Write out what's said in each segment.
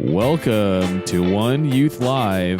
Welcome to One Youth Live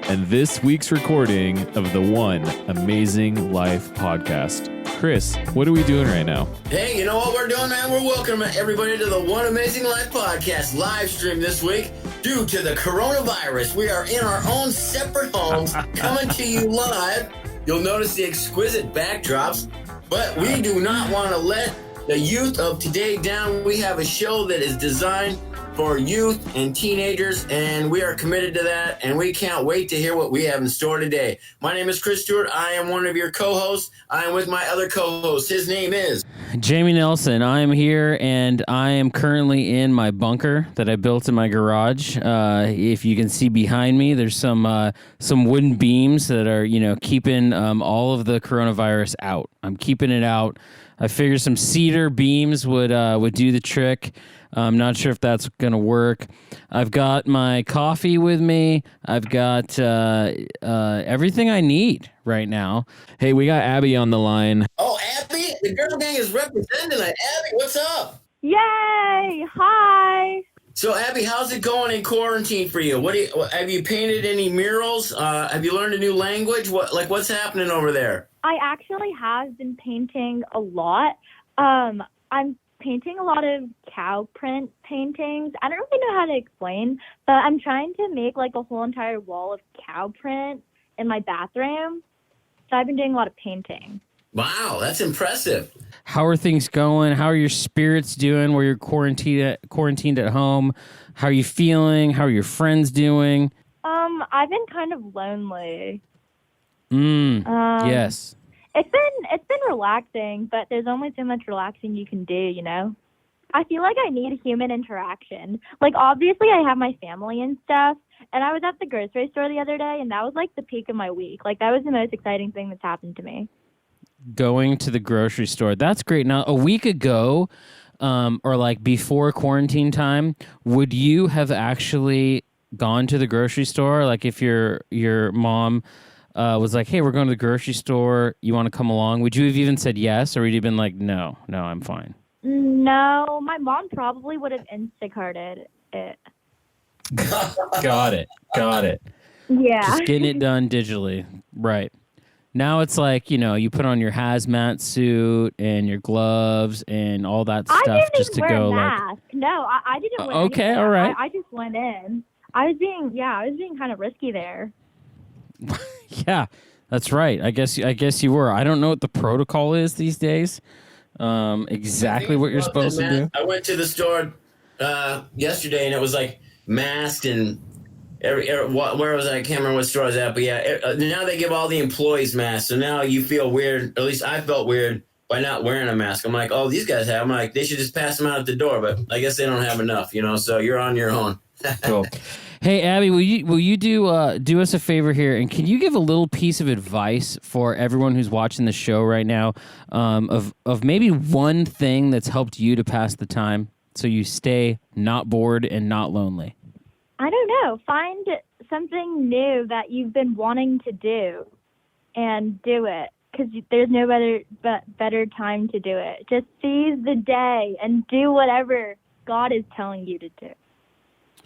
and this week's recording of the One Amazing Life podcast. Chris, what are we doing right now? Hey, you know what we're doing, man? We're welcoming everybody to the One Amazing Life podcast live stream this week. Due to the coronavirus, we are in our own separate homes coming to you live. You'll notice the exquisite backdrops, but we do not want to let the youth of today down. We have a show that is designed for youth and teenagers, and we are committed to that, and we can't wait to hear what we have in store today. My name is Chris Stewart. I am one of your co-hosts. I am with my other co-host. His name is Jamie Nelson. I am here, and I am currently in my bunker that I built in my garage. If you can see behind me, there's some wooden beams that are, keeping all of the coronavirus out. I'm keeping it out. I figured some cedar beams would do the trick. I'm not sure if that's going to work. I've got my coffee with me. I've got everything I need right now. Hey, we got Abby on the line. Oh, Abby, the girl gang is representing tonight. Abby, what's up? Yay! Hi. So, Abby, how's it going in quarantine for you? Have you painted any murals? Have you learned a new language? What's happening over there? I actually have been painting a lot. I'm painting a lot of cow print paintings. I don't really know how to explain, but I'm trying to make like a whole entire wall of cow print in my bathroom. So I've been doing a lot of painting. Wow, that's impressive. How are things going? How are your spirits doing where you're quarantined at home? How are you feeling? How are your friends doing? I've been kind of lonely. Yes. It's been relaxing, but there's only so much relaxing you can do, you know? I feel like I need human interaction. Like, obviously, I have my family and stuff, and I was at the grocery store the other day, and that was, like, the peak of my week. Like, that was the most exciting thing that's happened to me. Going to the grocery store. That's great. Now, a week ago, or, like, before quarantine time, would you have actually gone to the grocery store? Like, if your mom was like, hey, we're going to the grocery store, you want to come along? Would you have even said yes, or would you have been like, no, I'm fine? No, my mom probably would have Instacarted it. Got it. Yeah. Just getting it done digitally. Right. Now it's like, you put on your hazmat suit and your gloves and all that stuff just to go like. No, I didn't wear okay, anything. all right. I just went in. I was being kind of risky there. Yeah, that's right. I guess you were. I don't know what the protocol is these days. Exactly what you're supposed to do. I went to the store yesterday, and it was like masked and where was I? I can't remember what store I was at, but yeah. Now they give all the employees masks, so now you feel weird. At least I felt weird by not wearing a mask. I'm like, oh, these guys have. I'm like, they should just pass them out at the door, but I guess they don't have enough, So you're on your own. Cool. Hey, Abby, will you do us a favor here, and can you give a little piece of advice for everyone who's watching the show right now, of maybe one thing that's helped you to pass the time so you stay not bored and not lonely? I don't know. Find something new that you've been wanting to do and do it, because there's no better time to do it. Just seize the day and do whatever God is telling you to do.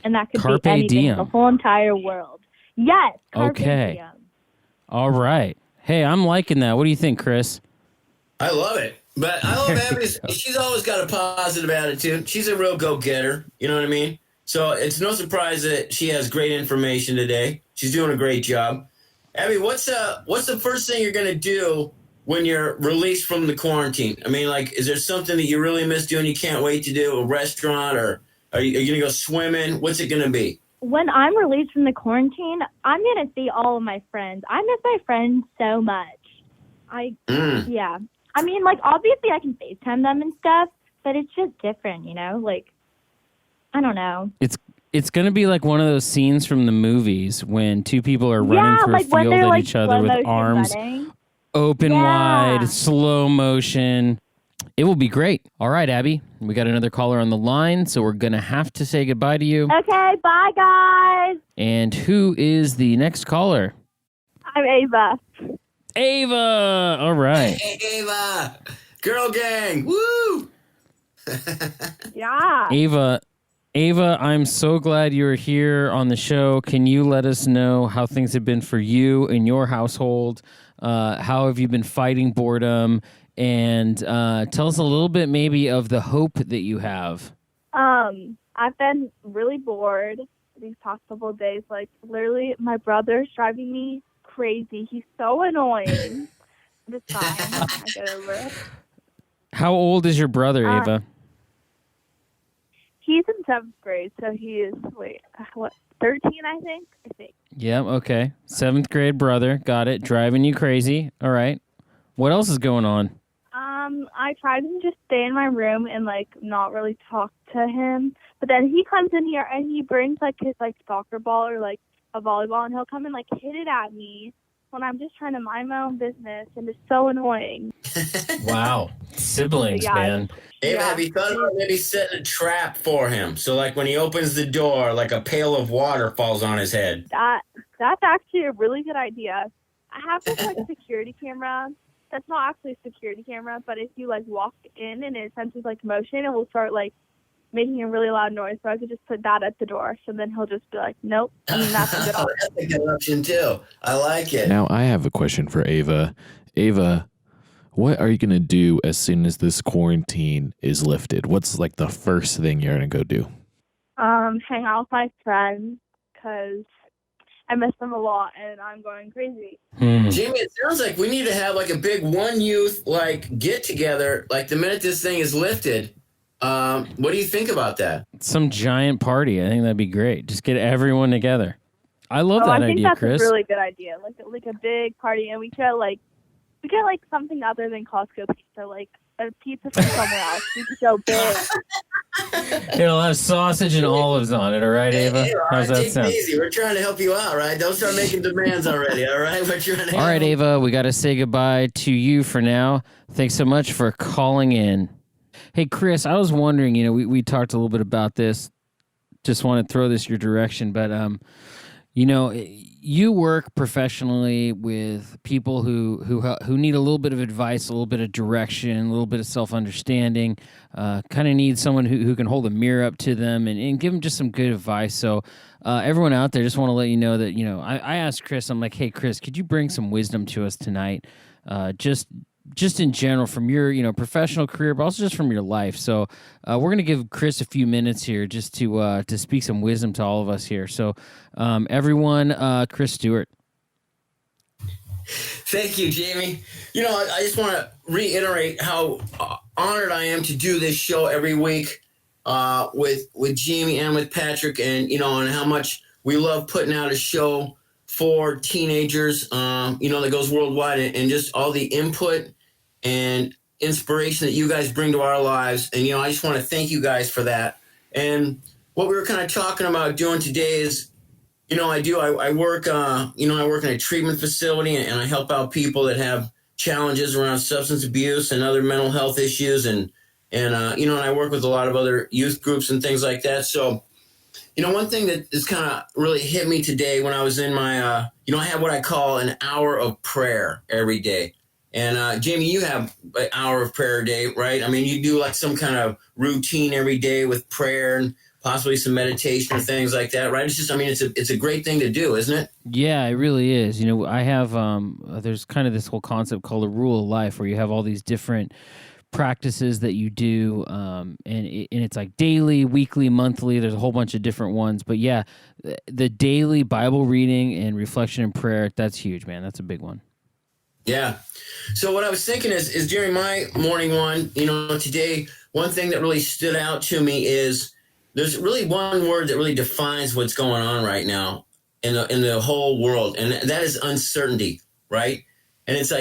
And that could Carpe be anything, diem. the whole entire world. Yes, carpe diem. All right. Hey, I'm liking that. What do you think, Chris? I love it. But I love Abby. She's always got a positive attitude. She's a real go-getter. You know what I mean? So it's no surprise that she has great information today. She's doing a great job. Abby, what's the first thing you're going to do when you're released from the quarantine? I mean, like, is there something that you really miss doing you can't wait to do? A restaurant, or are you going to go swimming? What's it going to be? When I'm released from the quarantine, I'm going to see all of my friends. I miss my friends so much. Yeah. I mean, like, obviously I can FaceTime them and stuff, but it's just different, Like, I don't know. It's going to be like one of those scenes from the movies when two people are running through a field at each other with arms open wide, slow motion. It will be great. All right, Abby, we got another caller on the line, so we're going to have to say goodbye to you. Okay, bye, guys. And who is the next caller? I'm Ava. Ava! All right. Hey, Ava! Girl gang! Woo! Yeah. Ava, Ava, I'm so glad you're here on the show. Can you let us know how things have been for you in your household? How have you been fighting boredom? And tell us a little bit maybe of the hope that you have. I've been really bored these past couple of days. Like, literally, my brother's driving me crazy. He's so annoying. But it's fine. I get over it. How old is your brother, Ava? He's in 7th grade, so he is, 13, I think? Yeah, okay. 7th grade brother. Got it. Driving you crazy. All right. What else is going on? I tried to just stay in my room and, not really talk to him. But then he comes in here and he brings, his, soccer ball or, a volleyball, and he'll come and, hit it at me when I'm just trying to mind my own business, and it's so annoying. Wow. Siblings, man. Ava, have you thought about maybe setting a trap for him? So, when he opens the door, a pail of water falls on his head. That's actually a really good idea. I have this, security camera. That's not actually a security camera, but if you, walk in and it senses, motion, it will start, making a really loud noise. So I could just put that at the door. So then he'll just be like, nope. And that's a good option. That's a good option, too. I like it. Now, I have a question for Ava. Ava, what are you going to do as soon as this quarantine is lifted? What's, the first thing you're going to go do? Hang out with my friends, because I miss them a lot, and I'm going crazy. Jamie, it sounds like we need to have, a big one youth, get-together, the minute this thing is lifted. What do you think about that? Some giant party. I think that'd be great. Just get everyone together. I love that idea, Chris. I think that's a really good idea. Like a big party, and we could something other than Costco pizza, a pizza from somewhere else. We could go big. It'll have sausage and olives on it, all right, Ava? Hey, How's that sound? Easy. We're trying to help you out, right? Don't start making demands already, all right? We're trying to all right, Ava, we got to say goodbye to you for now. Thanks so much for calling in. Hey, Chris, I was wondering, we talked a little bit about this. Just want to throw this your direction, but, you work professionally with people who need a little bit of advice, a little bit of direction, a little bit of self-understanding, kind of need someone who can hold a mirror up to them and give them just some good advice. So everyone out there, just want to let you know that, I asked Chris, I'm like, hey, Chris, could you bring some wisdom to us tonight? Just in general from your professional career, but also just from your life. So we're going to give Chris a few minutes here just to speak some wisdom to all of us here. So everyone, Chris Stewart. Thank you, Jamie. I just want to reiterate how honored I am to do this show every week with Jamie and with Patrick, and and how much we love putting out a show for teenagers, that goes worldwide, and just all the input and inspiration that you guys bring to our lives. And, I just want to thank you guys for that. And what we were kind of talking about doing today is, I work, I work in a treatment facility, and I help out people that have challenges around substance abuse and other mental health issues. And I work with a lot of other youth groups and things like that. So, one thing that has kind of really hit me today when I was in my, I have what I call an hour of prayer every day. And Jamie, you have an hour of prayer a day, right? I mean, you do some kind of routine every day with prayer and possibly some meditation or things like that, right? It's just, it's a great thing to do, isn't it? Yeah, it really is. I have, there's kind of this whole concept called a rule of life where you have all these different practices that you do, and it's daily, weekly, monthly. There's a whole bunch of different ones, but yeah, the daily Bible reading and reflection and prayer, that's huge, man. That's a big one. Yeah. So what I was thinking is during my morning one, today, one thing that really stood out to me is there's really one word that really defines what's going on right now in the whole world, and that is uncertainty, right? And it's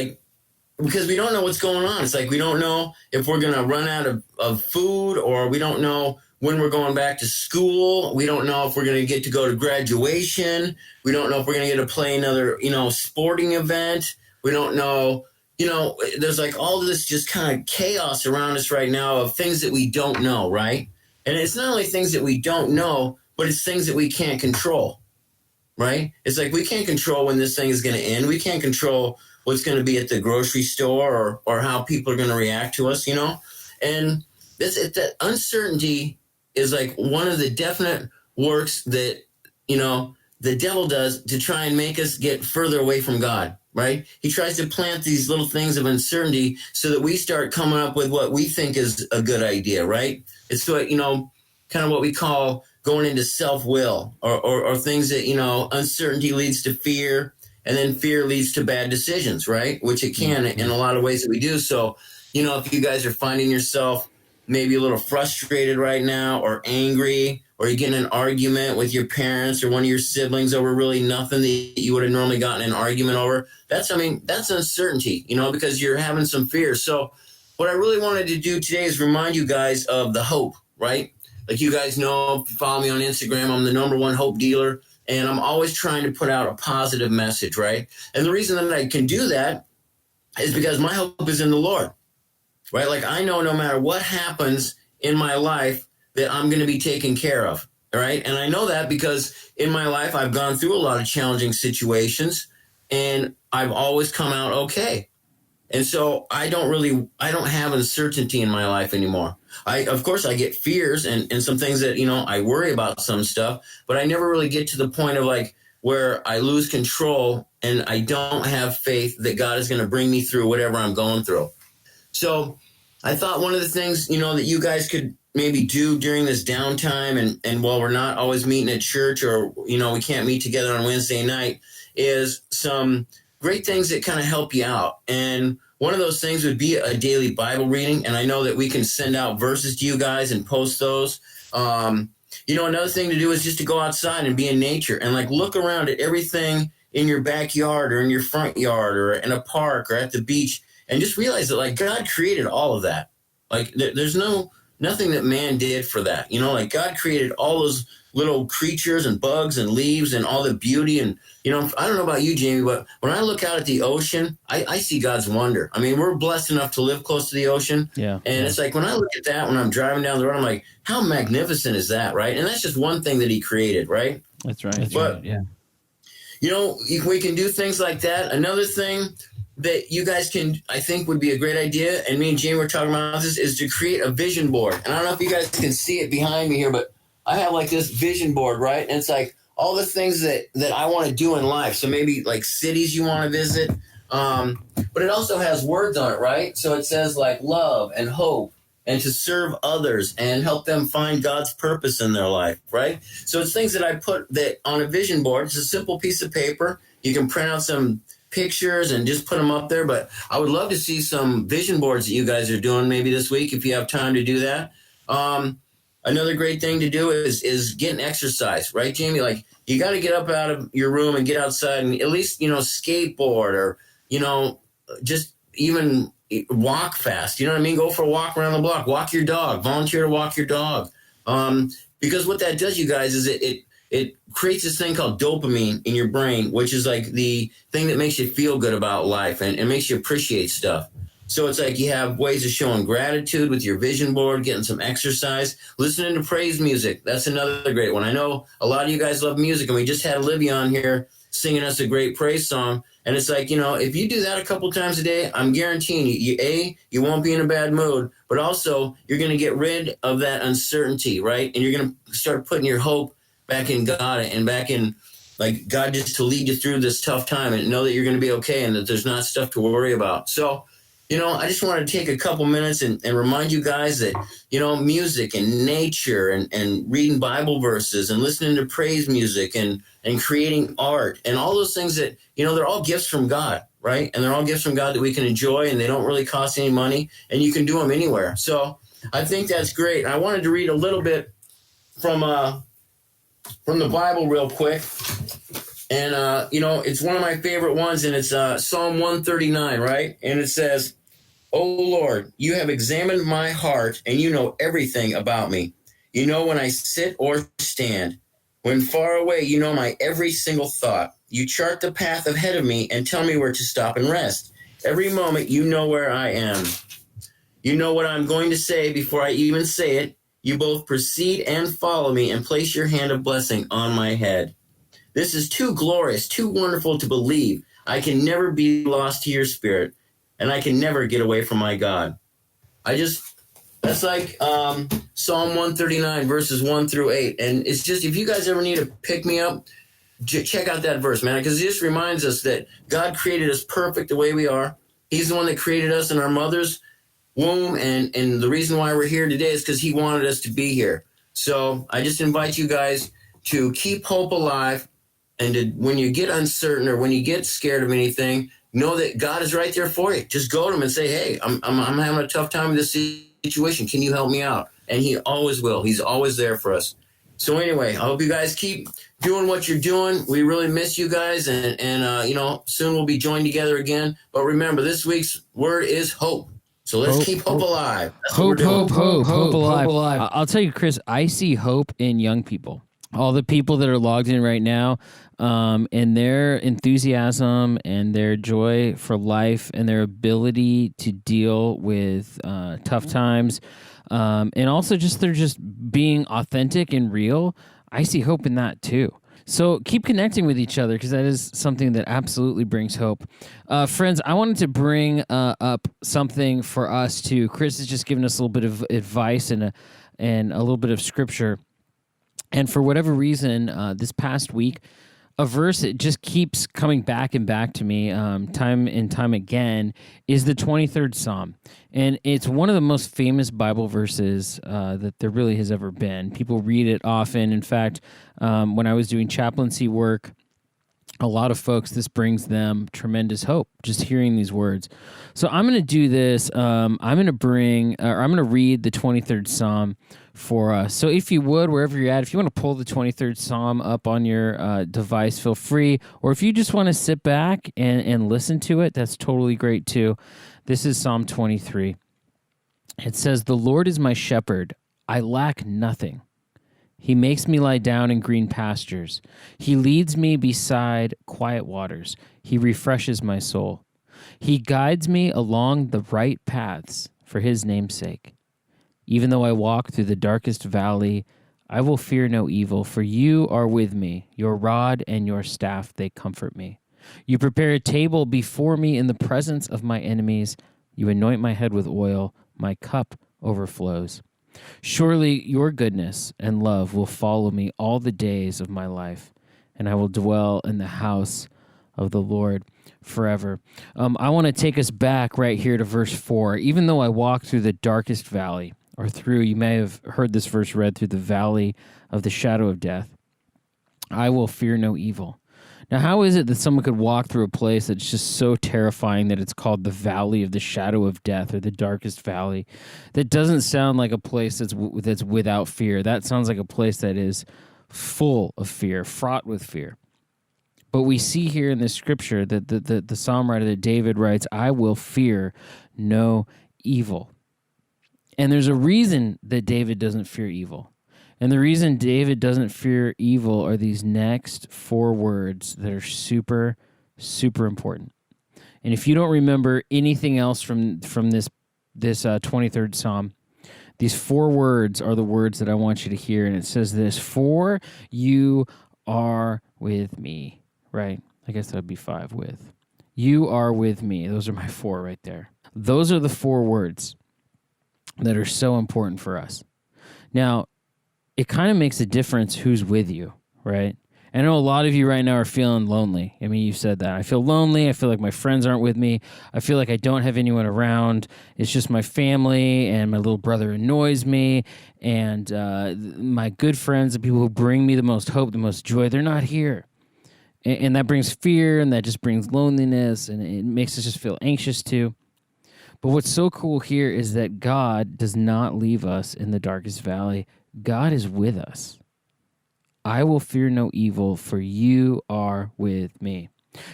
because we don't know what's going on. It's we don't know if we're going to run out of food, or we don't know when we're going back to school. We don't know if we're going to get to go to graduation. We don't know if we're going to get to play another, sporting event. We don't know, there's all this just kind of chaos around us right now of things that we don't know, right? And it's not only things that we don't know, but it's things that we can't control, right? It's we can't control when this thing is going to end. We can't control what's going to be at the grocery store or how people are going to react to us, And that uncertainty is like one of the definite works that, the devil does to try and make us get further away from God, right? He tries to plant these little things of uncertainty so that we start coming up with what we think is a good idea, right? It's what, kind of what we call going into self-will or things that, uncertainty leads to fear, and then fear leads to bad decisions, right? Which it can in a lot of ways that we do. So, if you guys are finding yourself maybe a little frustrated right now or angry, or you get in an argument with your parents or one of your siblings over really nothing that you would have normally gotten an argument over, that's uncertainty, because you're having some fear. So what I really wanted to do today is remind you guys of the hope, right? Like you guys know, if you follow me on Instagram, I'm the #1 hope dealer, and I'm always trying to put out a positive message, right? And the reason that I can do that is because my hope is in the Lord, right? Like I know no matter what happens in my life that I'm going to be taken care of, all right? And I know that because in my life, I've gone through a lot of challenging situations, and I've always come out okay. And so I don't have uncertainty in my life anymore. Of course, I get fears and some things that, I worry about some stuff, but I never really get to the point of like where I lose control and I don't have faith that God is going to bring me through whatever I'm going through. So I thought one of the things, that you guys could maybe do during this downtime and while we're not always meeting at church or, we can't meet together on Wednesday night, is some great things that kind of help you out. And one of those things would be a daily Bible reading. And I know that we can send out verses to you guys and post those. Another thing to do is just to go outside and be in nature and like look around at everything in your backyard or in your front yard or in a park or at the beach and just realize that like God created all of that. Like there's nothing that man did for that. Like God created all those little creatures and bugs and leaves and all the beauty. And, I don't know about you, Jamie, but when I look out at the ocean, I see God's wonder. I mean, we're blessed enough to live close to the ocean. Yeah. And it's like when I look at that, when I'm driving down the road, I'm like, how magnificent is that, right? And that's just one thing that he created, right? That's right. Yeah. We can do things like that. Another thing that you guys can, I think would be a great idea, and me and Jamie were talking about this, is to create a vision board. And I don't know if you guys can see it behind me here, but I have like this vision board, right? And it's like all the things that I want to do in life. So maybe like cities you want to visit. But it also has words on it, right? So it says like love and hope and to serve others and help them find God's purpose in their life, right? So it's things that I put that on a vision board. It's a simple piece of paper. You can print out some pictures and just put them up there. But I would love to see some vision boards that you guys are doing maybe this week if you have time to do that. Another great thing to do is getting exercise, right, Jamie? Like you got to get up out of your room and get outside and at least, skateboard or, just even walk fast. You know what I mean? Go for a walk around the block, walk your dog, volunteer to walk your dog. Because what that does, you guys, is it creates this thing called dopamine in your brain, which is like the thing that makes you feel good about life and makes you appreciate stuff. So it's like you have ways of showing gratitude with your vision board, getting some exercise, listening to praise music. That's another great one. I know a lot of you guys love music, and we just had Olivia on here singing us a great praise song. And it's like, if you do that a couple times a day, I'm guaranteeing you won't be in a bad mood, but also you're going to get rid of that uncertainty, right? And you're going to start putting your hope back in God and back in like God just to lead you through this tough time and know that you're going to be okay and that there's not stuff to worry about. So, I just wanted to take a couple minutes and remind you guys that, music and nature and reading Bible verses and listening to praise music and creating art and all those things that, they're all gifts from God, right? And they're all gifts from God that we can enjoy and they don't really cost any money and you can do them anywhere. So I think that's great. I wanted to read a little bit from the Bible real quick. And, it's one of my favorite ones and it's Psalm 139, right? And it says, "O Lord, you have examined my heart, and you know everything about me. You know when I sit or stand. When far away, you know my every single thought. You chart the path ahead of me and tell me where to stop and rest. Every moment, you know where I am. You know what I'm going to say before I even say it. You both precede and follow me and place your hand of blessing on my head. This is too glorious, too wonderful to believe. I can never be lost to your spirit. And I can never get away from my God." I just That's like Psalm 139, verses 1 through 8. And it's just, if you guys ever need to pick me up, check out that verse, man, because it just reminds us that God created us perfect the way we are. He's the one that created us in our mother's womb, and the reason why we're here today is because he wanted us to be here. So I just invite you guys to keep hope alive, and to, when you get uncertain or when you get scared of anything, know that God is right there for you. Just go to him and say, hey, I'm having a tough time with this situation. Can you help me out? And he always will. He's always there for us. So anyway, I hope you guys keep doing what you're doing. We really miss you guys, and you know, soon we'll be joined together again. But remember, this week's word is hope. So let's keep hope alive. That's what we're doing. Hope alive. I'll tell you, Chris, I see hope in young people. All the people that are logged in right now, and their enthusiasm and their joy for life and their ability to deal with tough times, and also they're just being authentic and real. I see hope in that too. So keep connecting with each other, because that is something that absolutely brings hope. Friends, I wanted to bring up something for us too. Chris has just given us a little bit of advice and a little bit of scripture. And for whatever reason, this past week, a verse that just keeps coming back and back to me time and time again is the 23rd Psalm. And it's one of the most famous Bible verses that there really has ever been. People read it often. In fact, when I was doing chaplaincy work, a lot of folks, this brings them tremendous hope, just hearing these words. So I'm going to do this. I'm going to read the 23rd Psalm for us. So if you would, wherever you're at, if you want to pull the 23rd Psalm up on your device, feel free. Or if you just want to sit back and listen to it, that's totally great too. This is Psalm 23. It says, "The Lord is my shepherd. I lack nothing. He makes me lie down in green pastures. He leads me beside quiet waters. He refreshes my soul. He guides me along the right paths for his name's sake. Even though I walk through the darkest valley, I will fear no evil, for you are with me. Your rod and your staff, they comfort me. You prepare a table before me in the presence of my enemies. You anoint my head with oil. My cup overflows. Surely your goodness and love will follow me all the days of my life, and I will dwell in the house of the Lord forever." I want to take us back right here to verse 4. Even though I walk through the darkest valley, or through, you may have heard this verse read, through the valley of the shadow of death, I will fear no evil. Now, how is it that someone could walk through a place that's just so terrifying that it's called the valley of the shadow of death, or the darkest valley? That doesn't sound like a place that's without fear. That sounds like a place that is full of fear, fraught with fear. But we see here in this scripture that the psalm writer, that David writes, "I will fear no evil." And there's a reason that David doesn't fear evil. And the reason David doesn't fear evil are these next 4 words that are super, super important. And if you don't remember anything else from this 23rd Psalm, these 4 words are the words that I want you to hear. And it says this: "For you are with me." Right? I guess that would be 5 with. You are with me. Those are my 4 right there. Those are the 4 words that are so important for us. Now, it kind of makes a difference who's with you, right? I know a lot of you right now are feeling lonely. I mean, you've said that. I feel lonely. I feel like my friends aren't with me. I feel like I don't have anyone around. It's just my family, and my little brother annoys me, and my good friends, the people who bring me the most hope, the most joy, they're not here. And that brings fear, and that just brings loneliness, and it makes us just feel anxious too. But what's so cool here is that God does not leave us in the darkest valley. God is with us. "I will fear no evil, for you are with me."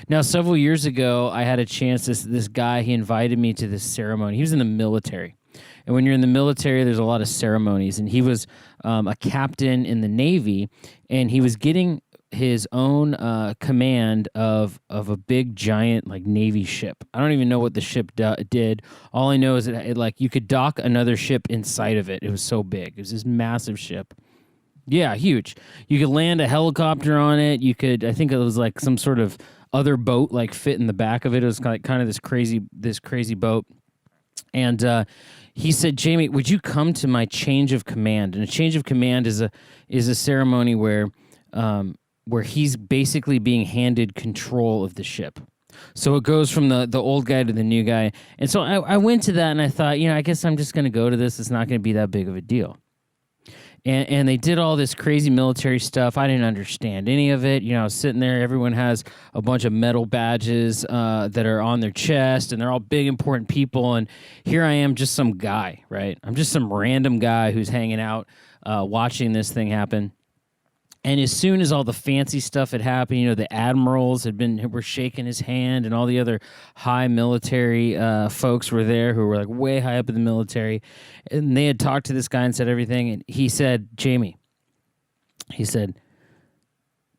Now, several years ago, I had a chance, this guy, he invited me to this ceremony. He was in the military. And when you're in the military, there's a lot of ceremonies. And he was a captain in the Navy, and he was getting his own command of a big giant like Navy ship. I don't even know what the ship did. All I know is that like you could dock another ship inside of it. It was so big. It was this massive ship. Yeah, huge. You could land a helicopter on it. You could, I think it was like some sort of other boat like fit in the back of it. It was kind of this crazy boat. And he said, Jamie, would you come to my change of command? And a change of command is a ceremony where he's basically being handed control of the ship. So it goes from the old guy to the new guy. And so I went to that and I thought, I guess I'm just going to go to this. It's not going to be that big of a deal. And they did all this crazy military stuff. I didn't understand any of it. I was sitting there. Everyone has a bunch of metal badges that are on their chest, and they're all big, important people. And here I am, just some guy, right? I'm just some random guy who's hanging out, watching this thing happen. And as soon as all the fancy stuff had happened, the admirals were shaking his hand, and all the other high military folks were there who were like way high up in the military, and they had talked to this guy and said everything. And he said, Jamie, he said,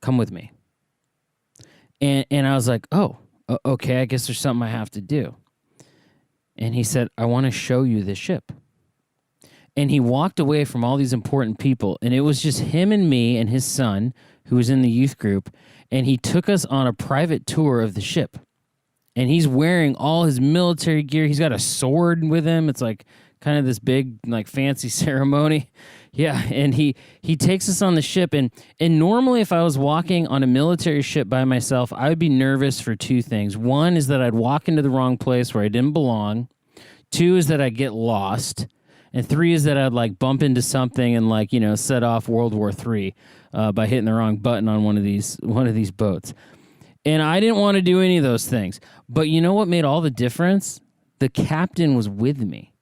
come with me. And I was like, oh, okay, I guess there's something I have to do. And he said, I want to show you this ship. And he walked away from all these important people, and it was just him and me and his son, who was in the youth group, and he took us on a private tour of the ship. And he's wearing all his military gear. He's got a sword with him. It's like kind of this big, like, fancy ceremony. Yeah, and he takes us on the ship, and normally if I was walking on a military ship by myself, I would be nervous for two things. One is that I'd walk into the wrong place where I didn't belong. Two is that I'd get lost. And three is that I'd like bump into something and set off World War III by hitting the wrong button on one of these boats. And I didn't want to do any of those things. But you know what made all the difference? The captain was with me.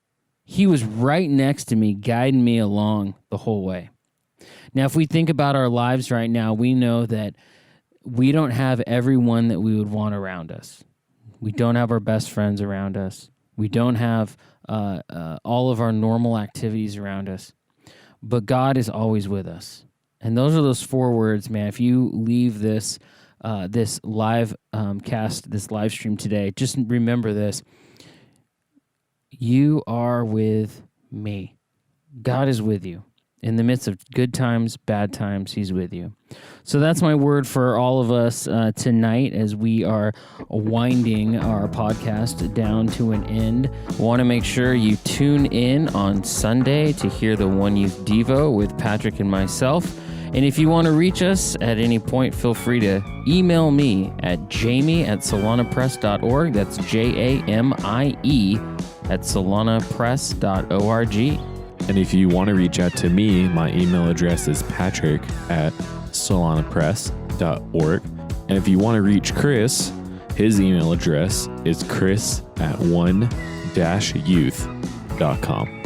He was right next to me, guiding me along the whole way. Now, if we think about our lives right now, we know that we don't have everyone that we would want around us. We don't have our best friends around us. We don't have all of our normal activities around us, but God is always with us. And those are those 4 words, man. If you leave this live cast, this live stream today, just remember this: you are with me. God is with you. In the midst of good times, bad times, he's with you. So that's my word for all of us tonight as we are winding our podcast down to an end. I want to make sure you tune in on Sunday to hear the One Youth Devo with Patrick and myself. And if you want to reach us at any point, feel free to email me at jamie@solanapress.org. That's JAMIE @solanapress.org. And if you want to reach out to me, my email address is patrick@solanapress.org. And if you want to reach Chris, his email address is chris@one-youth.com.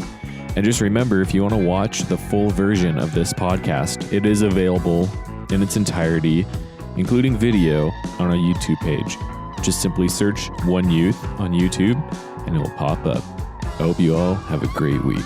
And just remember, if you want to watch the full version of this podcast, it is available in its entirety, including video, on our YouTube page. Just simply search One Youth on YouTube and it will pop up. I hope you all have a great week.